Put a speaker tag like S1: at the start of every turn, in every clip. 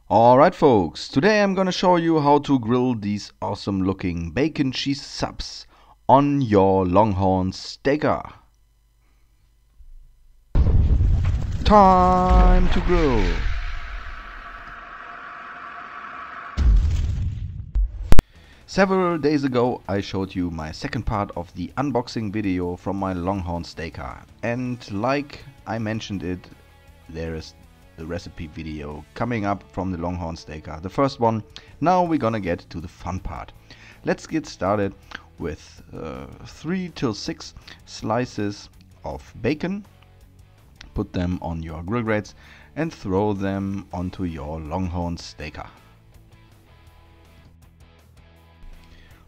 S1: Alright folks, today I'm gonna show you how to grill these awesome looking bacon cheese subs on your Longhorn Steaker. Time to grill! Several days ago I showed you my second part of the unboxing video from my Longhorn Steaker, and like I mentioned it, there is the recipe video coming up from the Longhorn Steaker, the first one. Now we're gonna get to the fun part. Let's get started with 3 till 6 slices of bacon. Put them on your grill grates and throw them onto your Longhorn Steaker.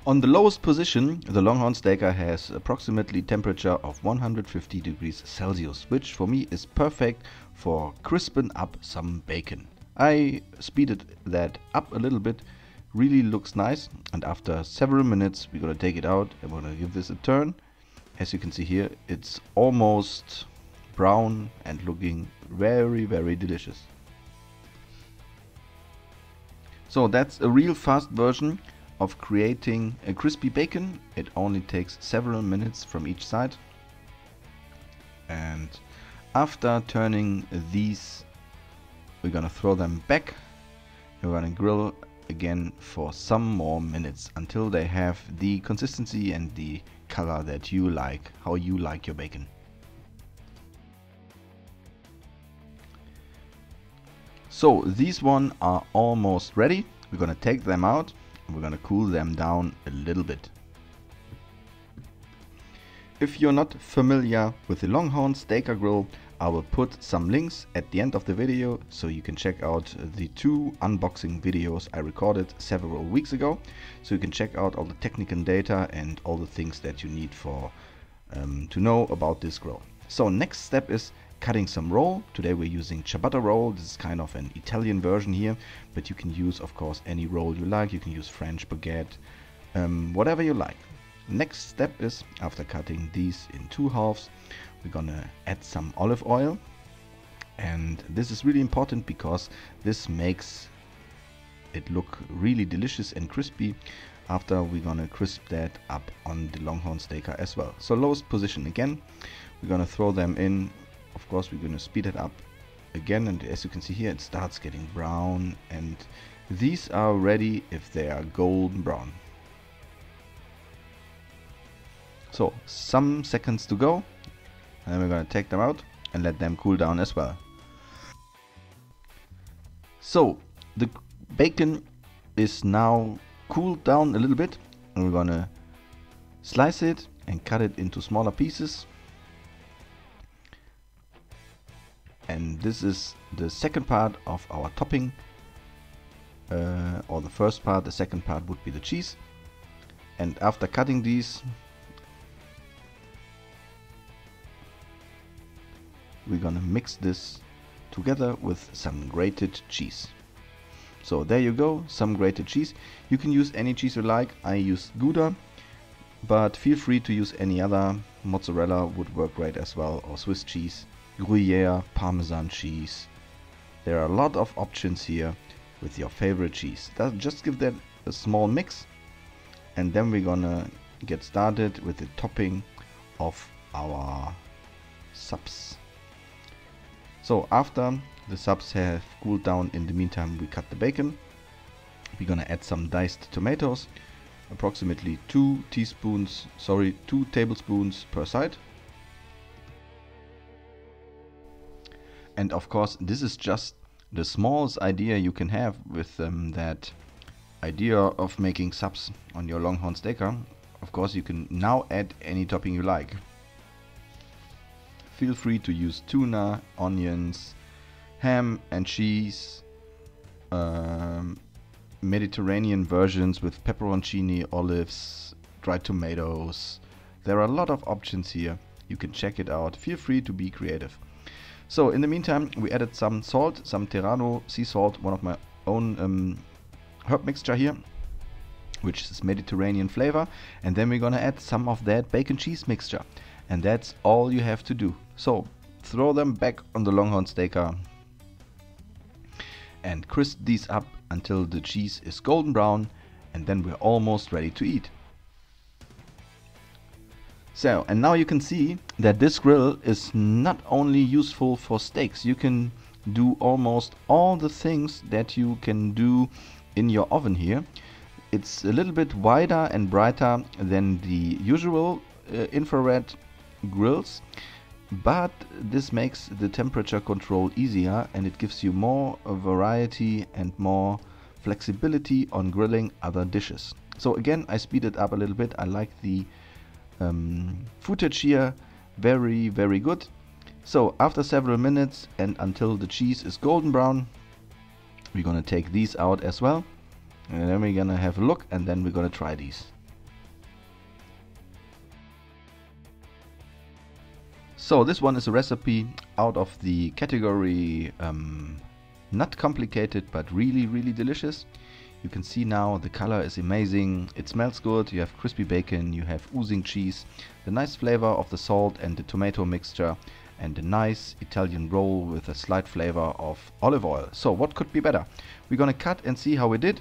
S1: On the lowest position, the Longhorn Steaker has approximately temperature of 150 degrees Celsius, which for me is perfect for crisping up some bacon. I speeded that up a little bit, really looks nice, and after several minutes we're gonna take it out and we're gonna give this a turn. As you can see here, it's almost brown and looking very, very delicious. So that's a real fast version of creating a crispy bacon. It only takes several minutes from each side, and after turning these we're gonna throw them back and we're gonna grill again for some more minutes until they have the consistency and the color that you like, how you like your bacon. So these one are almost ready. We're gonna take them out. We're gonna cool them down a little bit. If you're not familiar with the Longhorn Steaker grill, I will put some links at the end of the video so you can check out the 2 unboxing videos I recorded several weeks ago, so you can check out all the technical data and all the things that you need for to know about this grill. So next step is cutting some roll. Today we're using ciabatta roll. This is kind of an Italian version here, but you can use of course any roll you like. You can use French baguette, whatever you like. Next step is, after cutting these in 2 halves, we're gonna add some olive oil, and this is really important because this makes it look really delicious and crispy. After we're gonna crisp that up on the Longhorn Steaker as well. So lowest position again, we're gonna throw them in. Of course we're going to speed it up again, and as you can see here, it starts getting brown, and these are ready if they are golden brown. So some seconds to go, and then we're going to take them out and let them cool down as well. So the bacon is now cooled down a little bit, and we're going to slice it and cut it into smaller pieces. And this is the second part of our topping, or the first part. The second part would be the cheese. And after cutting these, we're gonna mix this together with some grated cheese. So there you go, some grated cheese. You can use any cheese you like. I use Gouda, but feel free to use any other. Mozzarella would work great as well, or Swiss cheese, Gruyere, Parmesan cheese. There are a lot of options here with your favorite cheese. Just give that a small mix, and then we're gonna get started with the topping of our subs. So after the subs have cooled down, in the meantime we cut the bacon. We're gonna add some diced tomatoes, approximately 2 tablespoons per side. And of course this is just the smallest idea you can have with that idea of making subs on your Longhorn Steaker. Of course you can now add any topping you like. Feel free to use tuna, onions, ham and cheese, Mediterranean versions with pepperoncini, olives, dried tomatoes. There are a lot of options here. You can check it out. Feel free to be creative. So in the meantime, we added some salt, some Terrano sea salt, one of my own herb mixture here, which is Mediterranean flavor, and then we're gonna add some of that bacon cheese mixture, and that's all you have to do. So throw them back on the Longhorn Steaker and crisp these up until the cheese is golden brown, and then we're almost ready to eat. So, and now you can see that this grill is not only useful for steaks. You can do almost all the things that you can do in your oven here. It's a little bit wider and brighter than the usual infrared grills, but this makes the temperature control easier, and it gives you more variety and more flexibility on grilling other dishes. So again, I speed it up a little bit. I like the footage here, very good. So after several minutes and until the cheese is golden brown, we're gonna take these out as well, and then we're gonna have a look, and then we're gonna try these. So this one is a recipe out of the category not complicated but really delicious. You can see now the color is amazing, it smells good, you have crispy bacon, you have oozing cheese, the nice flavor of the salt and the tomato mixture, and a nice Italian roll with a slight flavor of olive oil. So what could be better? We're gonna cut and see how we did.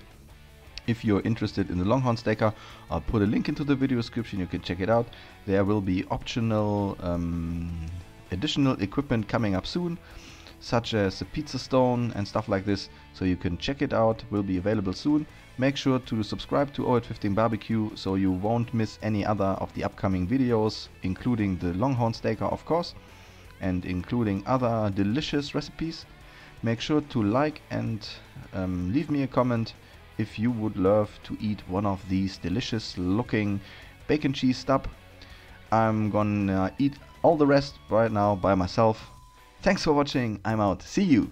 S1: If you're interested in the Longhorn Steaker, I'll put a link into the video description, you can check it out. There will be optional additional equipment coming up soon, such as a pizza stone and stuff like this, so you can check it out. Will be available soon. Make sure to subscribe to 0815 Barbecue so you won't miss any other of the upcoming videos, including the Longhorn Steaker of course, and including other delicious recipes. Make sure to like and leave me a comment if you would love to eat one of these delicious looking bacon cheese stub. I'm gonna eat all the rest right now by myself. Thanks for watching, I'm out, see you!